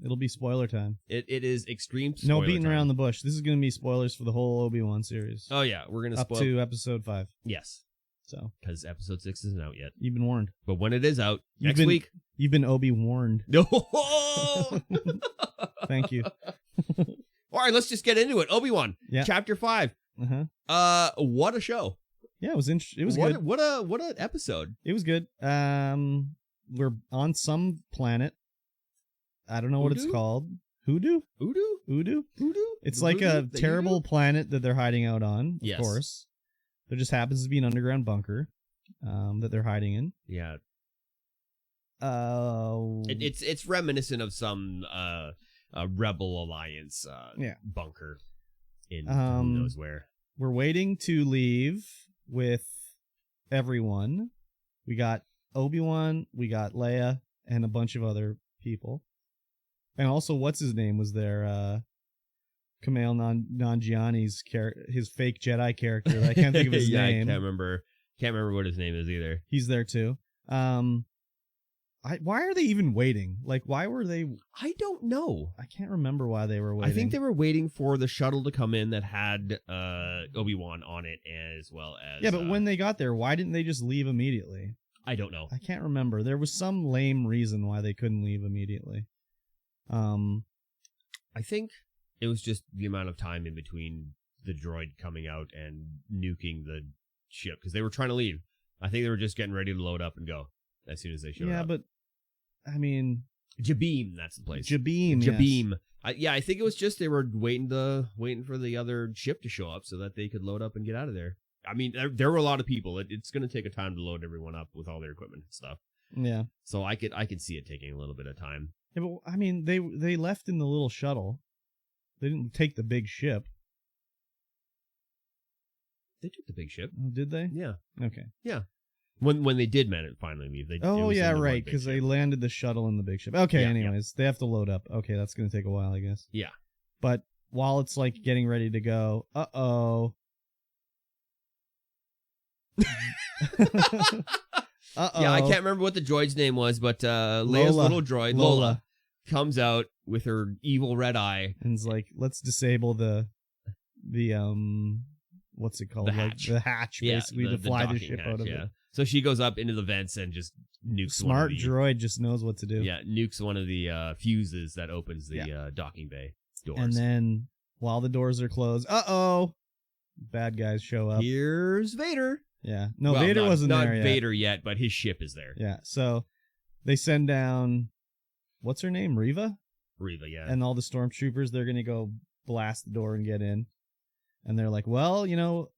It'll be spoiler time. It is extreme spoiler No beating time. around the bush. This is going to be spoilers for the whole Obi-Wan series. Oh, yeah. We're going to up spoil. to episode 5. Yes. So Because episode 6 isn't out yet. you've been warned. But when it is out, You've next week. You've been Obi-warned. No. Thank you. All right, let's just get into it. Obi-Wan, Chapter 5. What a show. Yeah, it was interesting. It was good. What an episode. It was good. We're on some planet. I don't know what it's called. Hoodoo? Udu? It's like a terrible planet that they're hiding out on, of course. There just happens to be an underground bunker that they're hiding in. Yeah. It's reminiscent of some Rebel Alliance bunker in who knows where. We're waiting to leave with everyone. We got Obi-Wan, we got Leia, and a bunch of other people. And also, what's his name was there? Kumail Nanjiani's his fake Jedi character. I can't think of his name. I can't remember what his name is either. He's there too. Why are they even waiting? Like, why were they? I don't know. I can't remember why they were waiting. I think they were waiting for the shuttle to come in that had Obi-Wan on it, as well as. Yeah, but when they got there, why didn't they just leave immediately? I don't know. I can't remember. There was some lame reason why they couldn't leave immediately. I think it was just the amount of time in between the droid coming out and nuking the ship, because they were trying to leave. I think they were just getting ready to load up and go as soon as they showed up. Yeah, but I mean, Jabeam, that's the place. Jabeam. Yes. I think it was just they were waiting for the other ship to show up so that they could load up and get out of there. I mean, there were a lot of people. It's going to take a time to load everyone up with all their equipment and stuff. Yeah. So I could see it taking a little bit of time. Yeah, but I mean, they left in the little shuttle. They didn't take the big ship. They took the big ship. Oh, did they? Yeah. Okay. Yeah. When they did finally leave. Right, because they landed the shuttle in the big ship. Okay, yeah, anyways, they have to load up. Okay, that's going to take a while, I guess. Yeah. But while it's like getting ready to go, uh-oh. Yeah, I can't remember what the droid's name was, but Leia's little droid, Lola, comes out with her evil red eye. And is like, let's disable the what's it called? The hatch, basically, to fly the ship out of it. So she goes up into the vents and just nukes Smart droid just knows what to do. Yeah, nukes one of the fuses that opens the docking bay doors. And then, while the doors are closed, bad guys show up. Here's Vader. Yeah. No, Vader wasn't there yet. Not Vader yet, but his ship is there. Yeah, so they send down, what's her name? Reva, yeah. And all the stormtroopers, they're going to go blast the door and get in. And they're like, well, you know,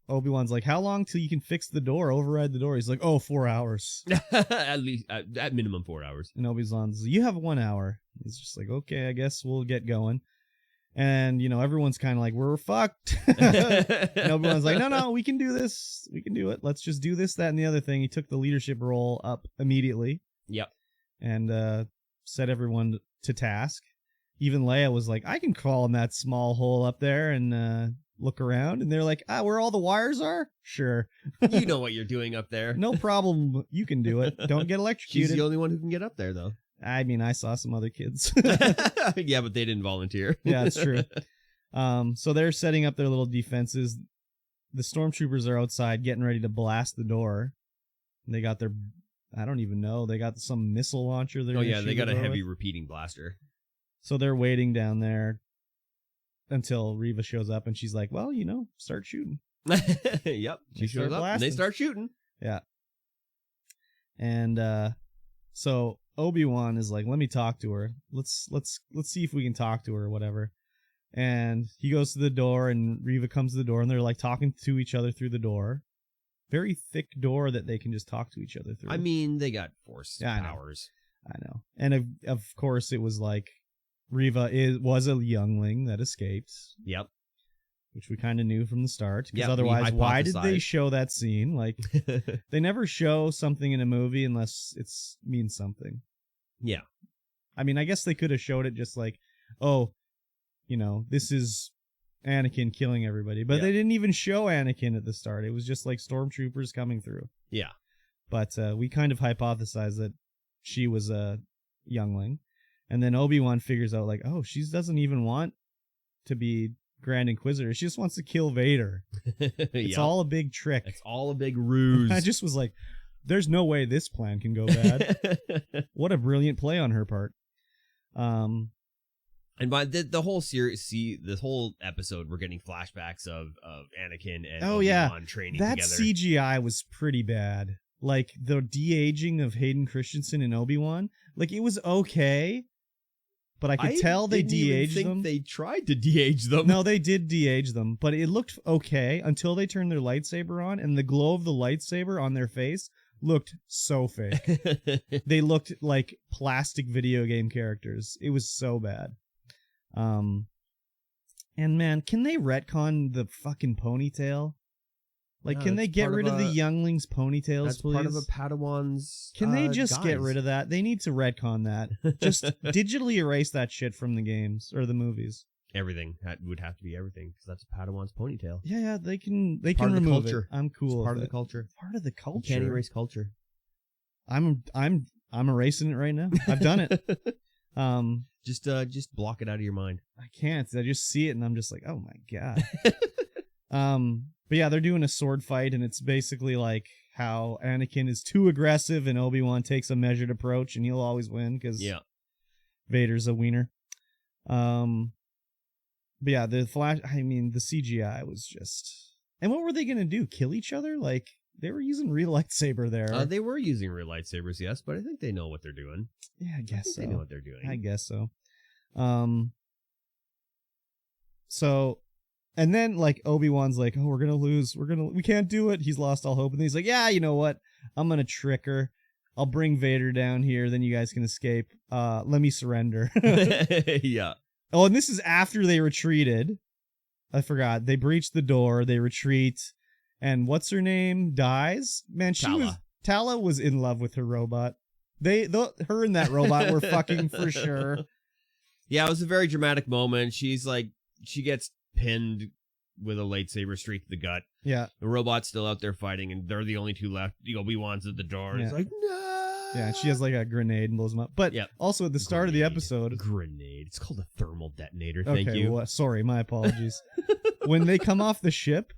Obi-Wan's like, how long till you can fix the door, override the door? He's like, 4 hours. At least, at minimum 4 hours. And Obi-Wan's like, you have 1 hour. He's just like, okay, I guess we'll get going. And, everyone's kind of like, we're fucked. And Obi-Wan's like, no, we can do this. We can do it. Let's just do this, that, and the other thing. He took the leadership role up immediately. Yep. And set everyone to task. Even Leia was like, I can crawl in that small hole up there and look around. And they're like, where all the wires are? Sure. You know what you're doing up there. No problem. You can do it. Don't get electrocuted. She's the only one who can get up there, though. I mean, I saw some other kids. Yeah, but they didn't volunteer. Yeah, that's true. So they're setting up their little defenses. The stormtroopers are outside getting ready to blast the door. They got their, I don't even know, they got some missile launcher. They got a heavy repeating blaster. So they're waiting down there until Reva shows up, and she's like, well, start shooting. Yep. She shows up and they start shooting. Yeah. And so Obi-Wan is like, let me talk to her. Let's see if we can talk to her or whatever. And he goes to the door, and Reva comes to the door, and they're like talking to each other through the door. Very thick door that they can just talk to each other through. I mean, they got force powers. I know. And of course it was like Reva was a youngling that escaped. Yep. Which we kind of knew from the start. Because otherwise, why did they show that scene? Like, they never show something in a movie unless it means something. Yeah. I mean, I guess they could have showed it just like, this is Anakin killing everybody. But they didn't even show Anakin at the start. It was just like stormtroopers coming through. Yeah. But we kind of hypothesized that she was a youngling. And then Obi-Wan figures out like, oh, she doesn't even want to be Grand Inquisitor. She just wants to kill Vader. It's all a big trick. It's all a big ruse. I just was like, there's no way this plan can go bad. What a brilliant play on her part. And by the whole series, this whole episode, we're getting flashbacks of Anakin and Obi-Wan training that together. CGI was pretty bad. Like the de-aging of Hayden Christensen and Obi-Wan, like it was okay, but I could tell they de-aged them. They tried to de-age them. No, they did de-age them, but it looked okay until they turned their lightsaber on, and the glow of the lightsaber on their face looked so fake. They looked like plastic video game characters. It was so bad. And man, can they retcon the fucking ponytail? Like, can they get rid of the younglings' ponytails, that's please? Part of a Padawan's Can they just guise. get rid of that? They need to retcon that. Just digitally erase that shit from the games or the movies. Everything would have to be everything because that's a Padawan's ponytail. Yeah, they can Part of the remove culture. it. I'm cool. It's part with of the culture. Part of the culture. You can't erase culture. I'm erasing it right now. I've done it. Just block it out of your mind. I can't. I just see it and I'm just like, oh my god. But yeah, they're doing a sword fight, and it's basically like how Anakin is too aggressive and Obi-Wan takes a measured approach, and he'll always win because Vader's a wiener. But yeah, the CGI was just... And what were they going to do? Kill each other? Like, they were using real lightsaber there. They were using real lightsabers, yes, but I think they know what they're doing. Yeah, I guess so. They know what they're doing. I guess so. And then, like, Obi-Wan's like, oh, we're going to lose. We can't do it. He's lost all hope. And he's like, yeah, you know what? I'm going to trick her. I'll bring Vader down here. Then you guys can escape. Let me surrender. Yeah. Oh, and this is after they retreated. I forgot. They breach the door. They retreat. And what's her name? Dies? Man, Tala was in love with her robot. Her and that robot were fucking for sure. Yeah, it was a very dramatic moment. She's like, she gets pinned with a lightsaber straight to the gut. Yeah. The robot's still out there fighting, and they're the only two left. Obi-Wan's at the door. Yeah. He's like, no! Yeah, and she has like a grenade and blows them up. But also at the start of the episode... Grenade. It's called a thermal detonator, thank you. Well, sorry, my apologies. When they come off the ship,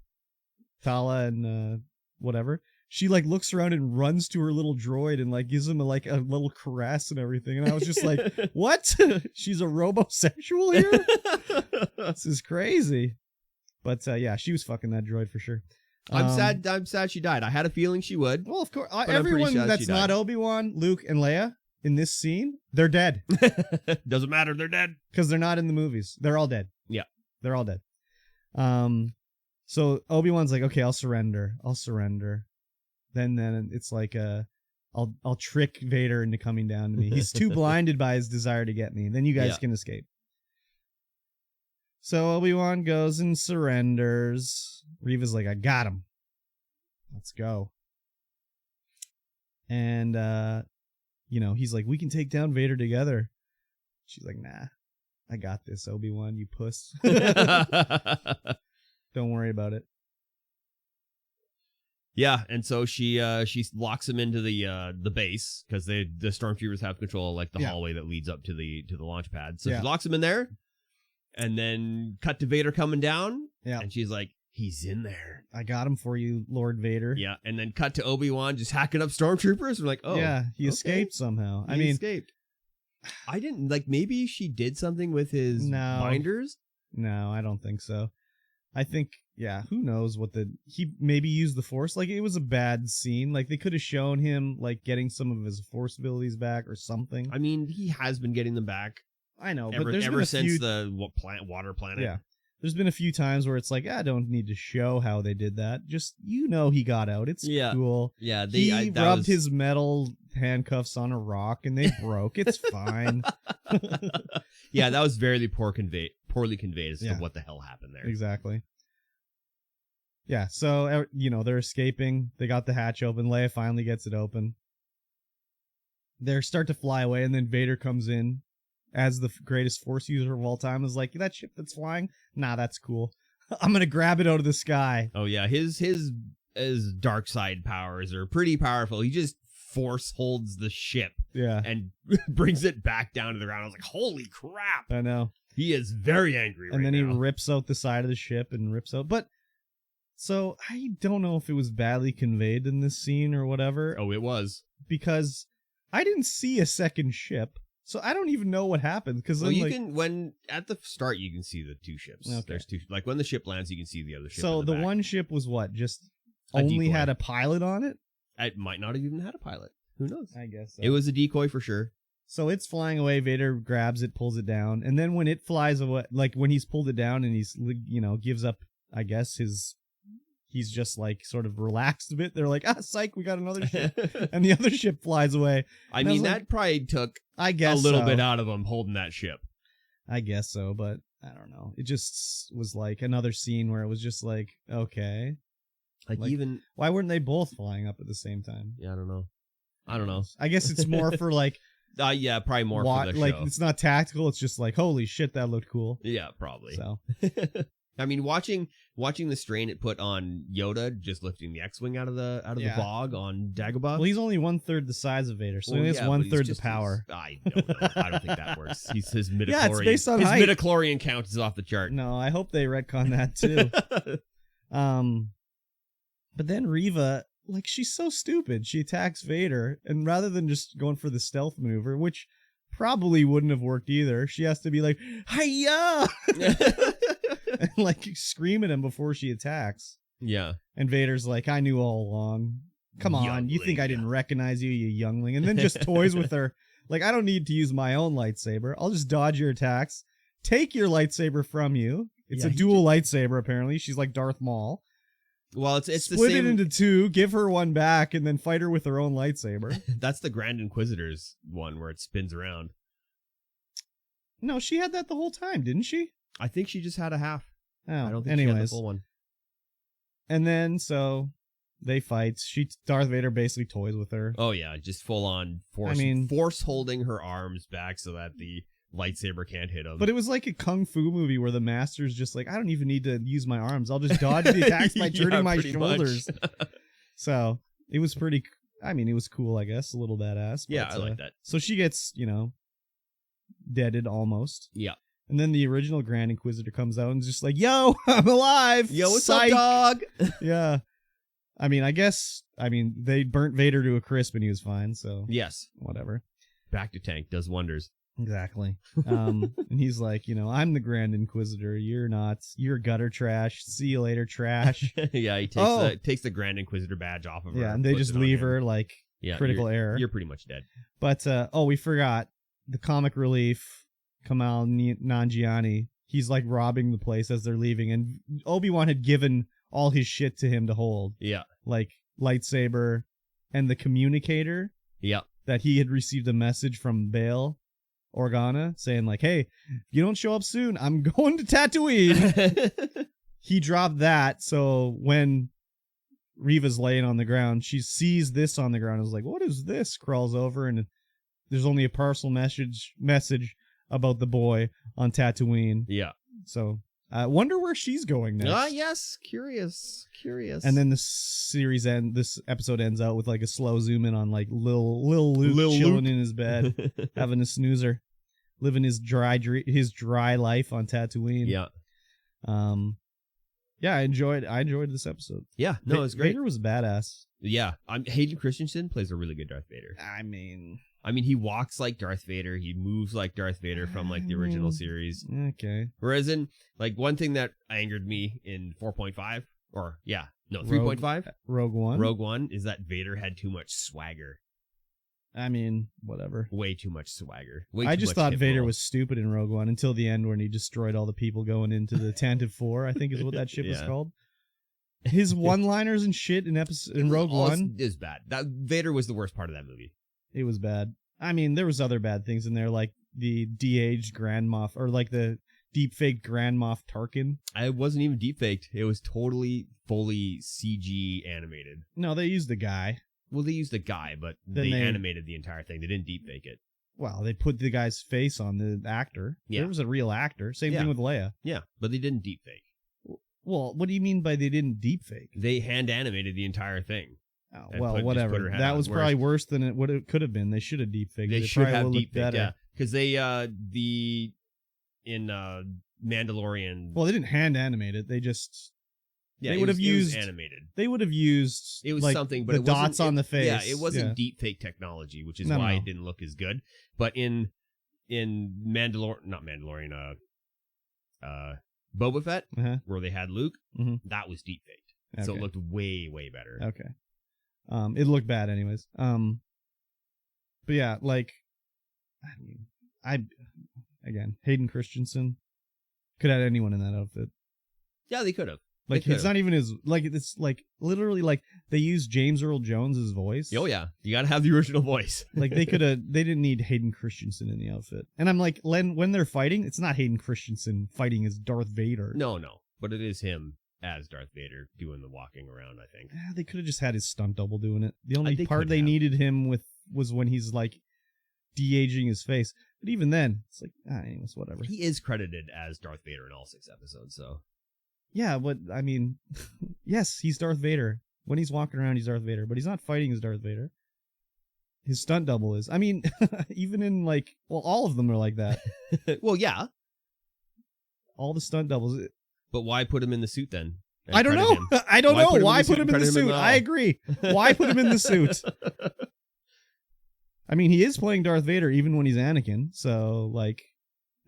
Tala and whatever, she like looks around and runs to her little droid and like gives him a little caress and everything. And I was just like, what? She's a robosexual here? This is crazy. But yeah, she was fucking that droid for sure. I'm sad she died. I had a feeling she would. Well, of course. Everyone that's not Obi-Wan, Luke, and Leia in this scene, they're dead. Doesn't matter. They're dead. Because they're not in the movies. They're all dead. Yeah. They're all dead. So Obi-Wan's like, okay, I'll surrender. Then it's like I'll trick Vader into coming down to me. He's too blinded by his desire to get me. Then you guys can escape. So Obi-Wan goes and surrenders. Reva's like, I got him. Let's go. And he's like, we can take down Vader together. She's like, nah, I got this, Obi-Wan, you puss. Don't worry about it. Yeah, and so she locks him into the base because the stormtroopers have control of like the hallway that leads up to the launch pad. So she locks him in there, and then cut to Vader coming down. Yeah, and she's like, he's in there. I got him for you, Lord Vader. Yeah, and then cut to Obi-Wan just hacking up stormtroopers. We're like, oh, yeah, he escaped somehow. He escaped. I didn't maybe she did something with his binders. No, I don't think so. I think, who knows he maybe used the Force. Like, it was a bad scene. Like, they could have shown him, like, getting some of his Force abilities back or something. I mean, he has been getting them back. I know, but ever since the water planet. Yeah. There's been a few times where it's like, I don't need to show how they did that. Just, he got out. It's cool. Yeah. He rubbed his metal handcuffs on a rock and they broke. It's fine. Yeah, that was very poorly conveyed as to what the hell happened there. Exactly. Yeah, so, they're escaping. They got the hatch open. Leia finally gets it open. They start to fly away, and then Vader comes in as the greatest Force user of all time. Is like, that ship that's flying? Nah, that's cool. I'm going to grab it out of the sky. Oh, yeah. His dark side powers are pretty powerful. He just force holds the ship Yeah. and brings it back down to the ground. I was like, holy crap. I know. He is very angry And then now. he rips out the side of the ship and rips out. But, so, I don't know if it was badly conveyed in this scene or whatever. Oh, it was. Because I didn't see a second ship. So I don't even know what happened. Because Well, when at the start, you can see the two ships. Okay. There's two. Like when the ship lands, you can see the other ship. So in the back. one ship was what? Just A only decoy. had a pilot on it? It might not have even had a pilot. Who knows? I guess so. It was a decoy for sure. So it's flying away. Vader grabs it, pulls it down, and then when it flies away, like when he's pulled it down and he's, gives up, I guess he's just like sort of relaxed a bit. They're like, psych, we got another ship, and the other ship flies away. I mean, that probably took I guess a little so. bit out of him holding that ship. I guess so, but I don't know. It just was like another scene where it was just like, okay, Like even why weren't they both flying up at the same time? yeah, I don't know. I guess it's more for like. Yeah, probably more for the like show. it's not tactical. It's just like, holy shit, that looked cool. Yeah, probably. So I mean, watching the strain it put on Yoda just lifting the X-wing out of the bog on Dagobah. Well, he's only 1/3 the size of Vader, so he has 1/3 the power. I don't know. I don't think that works. His midichlorian. Yeah, it's based on his height. midichlorian count is off the chart. No, I hope they retcon that too. But then Reva, like, she's so stupid. She attacks Vader, and rather than just going for the stealth maneuver, which probably wouldn't have worked either, she has to be like, "Hiya!" and like scream at him before she attacks. Yeah. And Vader's like, "I knew all along. Come on, Youngling. you think I didn't recognize you, you youngling?" And then just toys with her. Like, I don't need to use my own lightsaber. I'll just dodge your attacks, take your lightsaber from you. It's a dual lightsaber, apparently. She's like Darth Maul. Well, it's Split the same. it into two, give her one back, and then fight her with her own lightsaber. That's the Grand Inquisitor's one where it spins around. No, she had that the whole time, didn't she? I think she just had a half. Oh, I don't think she had the full one. And then, so they fight. Darth Vader basically toys with her. Oh yeah, just full on force holding her arms back so that the lightsaber can't hit him. But it was like a kung fu movie where the master's just like, I don't even need to use my arms. I'll just dodge the attacks by turning my shoulders. So it was pretty. I mean, it was cool, I guess, a little badass. Yeah, I like that. So she gets, deaded almost. Yeah. And then the original Grand Inquisitor comes out and is just like, "Yo, I'm alive. Yo, what's Psych. up, dog?" Yeah. I mean, they burnt Vader to a crisp and he was fine. So yes, whatever. Back to tank does wonders. Exactly. And he's like, I'm the Grand Inquisitor. You're not. You're gutter trash. See you later, trash. Yeah, he takes the Grand Inquisitor badge off of her. Yeah, and they just leave her like critical error. You're pretty much dead. But we forgot the comic relief, Kamal Nanjiani. He's like robbing the place as they're leaving, and Obi-Wan had given all his shit to him to hold. Yeah, like lightsaber and the communicator. Yeah, that he had received a message from Bail Organa saying like, "Hey, if you don't show up soon, I'm going to Tatooine." He dropped that, so when Reva's laying on the ground, she sees this on the ground. I was like, "What is this?" Crawls over, and there's only a parcel message about the boy on Tatooine. Yeah. So I wonder where she's going next. Yes, curious. And then this episode ends out with like a slow zoom in on like Lil Luke chilling in his bed, having a snoozer, living his dry life on Tatooine. Yeah. Yeah, I enjoyed this episode. Yeah, no, it was great. Vader was badass. Yeah, Hayden Christensen plays a really good Darth Vader. I mean, he walks like Darth Vader. He moves like Darth Vader from like the original series. Okay. Whereas in like one thing that angered me in 4.5 or 3.5 Rogue One is that Vader had too much swagger. I mean, whatever. Way too much swagger. I just thought Vader was stupid in Rogue One until the end when he destroyed all the people going into the Tantive 4, I think is what that ship was called. His one-liners and shit in Rogue One is bad. That Vader was the worst part of that movie. It was bad. I mean, there was other bad things in there, like the de-aged Grand Moff, or like the deep-faked Grand Moff Tarkin. It wasn't even deep-faked. It was totally, fully CG animated. No, they used the guy. Well, they used the guy, but they animated the entire thing. They didn't deep-fake it. Well, they put the guy's face on the actor. Yeah. There was a real actor. Same thing with Leia. Yeah, but they didn't deep-fake. Well, what do you mean by they didn't deep-fake? They hand-animated the entire thing. well, whatever. That was probably worse than it could have been. They should have deep faked it. They should have deep faked, yeah, because they in Mandalorian. Well, they didn't hand animate it. They just yeah, they would have used animated. They would have used it was like something, but the it dots on the face. Yeah, it wasn't deep fake technology, which is why it didn't look as good. But in Mandalorian, Boba Fett, where they had Luke, that was deep faked. Okay. So it looked way, way better. Okay. It looked bad anyways. But yeah, like, again, Hayden Christensen could have had anyone in that outfit. Yeah, they could have. Like, it's not even his, like, it's like, literally, like, they used James Earl Jones' voice. Oh, yeah. You gotta have the original voice. Like, they didn't need Hayden Christensen in the outfit. And I'm like, when they're fighting, it's not Hayden Christensen fighting as Darth Vader. No. But it is him as Darth Vader doing the walking around, I think. Yeah, they could have just had his stunt double doing it. The only part they needed him with was when he's, like, de-aging his face. But even then, it's like, anyways, whatever. He is credited as Darth Vader in all 6 episodes, so... Yeah, but, I mean, yes, he's Darth Vader. When he's walking around, he's Darth Vader, but he's not fighting as Darth Vader. His stunt double is. I mean, even in, like, well, all of them are like that. Well, yeah. All the stunt doubles. But why put him in the suit, then? I don't know. I don't know. Why put him in the suit? I agree. Why put him in the suit? I mean, he is playing Darth Vader even when he's Anakin, so, like,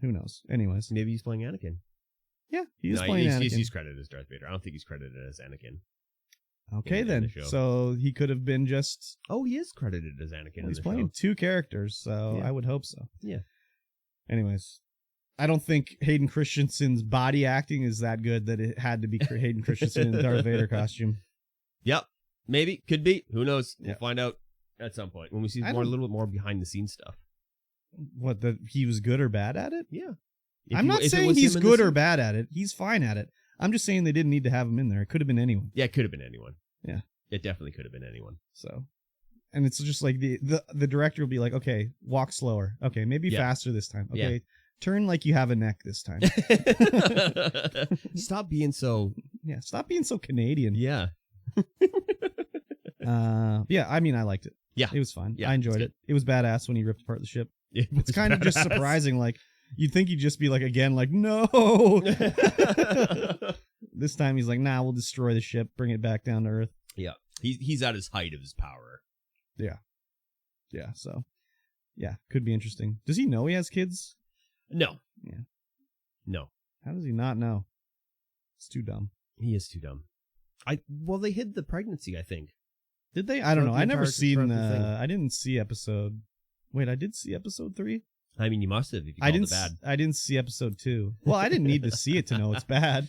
who knows? Anyways. Maybe he's playing Anakin. Yeah, he is playing Anakin. He's credited as Darth Vader. I don't think he's credited as Anakin. Okay, then. So he could have been just... Oh, he is credited as Anakin. Well, he's playing 2 characters, so yeah. I would hope so. Yeah. Anyways, I don't think Hayden Christensen's body acting is that good that it had to be Hayden Christensen in the Darth Vader costume. Yep. Maybe. Could be. Who knows? We'll find out at some point when we see a little bit more behind-the-scenes stuff. What, that he was good or bad at it? Yeah. I'm not saying he's good or bad at it. He's fine at it. I'm just saying they didn't need to have him in there. It could have been anyone. Yeah, it could have been anyone. Yeah. It definitely could have been anyone. So, and it's just like the director will be like, okay, walk slower. Okay, maybe faster this time. Okay, turn like you have a neck this time. Stop being so... Yeah, stop being so Canadian. Yeah. Yeah, I mean, I liked it. Yeah. It was fun. Yeah, I enjoyed it. It was badass when he ripped apart the ship. It's kind of just surprising, like, you'd think he'd just be like, again, like, no. This time he's like, nah, we'll destroy the ship, bring it back down to Earth. Yeah. He's at his height of his power. Yeah. Yeah, so. Yeah, could be interesting. Does he know he has kids? No. Yeah. No. How does he not know? It's too dumb. He is too dumb. Well, they hid the pregnancy, I think. Did they? I don't know. I never seen I didn't see episode... Wait, I did see episode 3? I mean, you must have if you called it bad. I didn't see episode 2. Well, I didn't need to see it to know it's bad.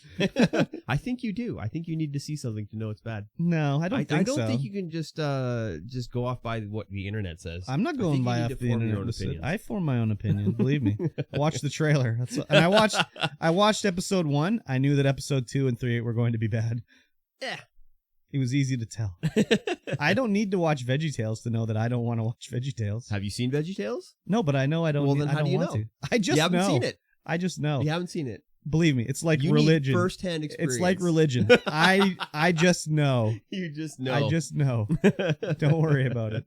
I think you do. I think you need to see something to know it's bad. No, I don't think so. I don't think you can just go off by what the internet says. I'm not going by off the internet. I form my own opinion. Believe me. I watched the trailer. And I watched episode 1. I knew that episode 2 and 3 were going to be bad. Yeah. It was easy to tell. I don't need to watch VeggieTales to know that I don't want to watch VeggieTales. Have you seen VeggieTales? No, but I know I don't. Well, then how do you know? I just know. You haven't seen it. I just know. You haven't seen it. Believe me, it's like religion. Need first-hand experience. It's like religion. I just know. You just know. I just know. Don't worry about it.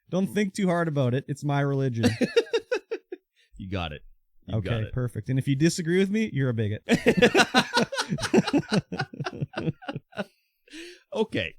Don't think too hard about it. It's my religion. You got it. Okay, perfect. And if you disagree with me, you're a bigot. Okay.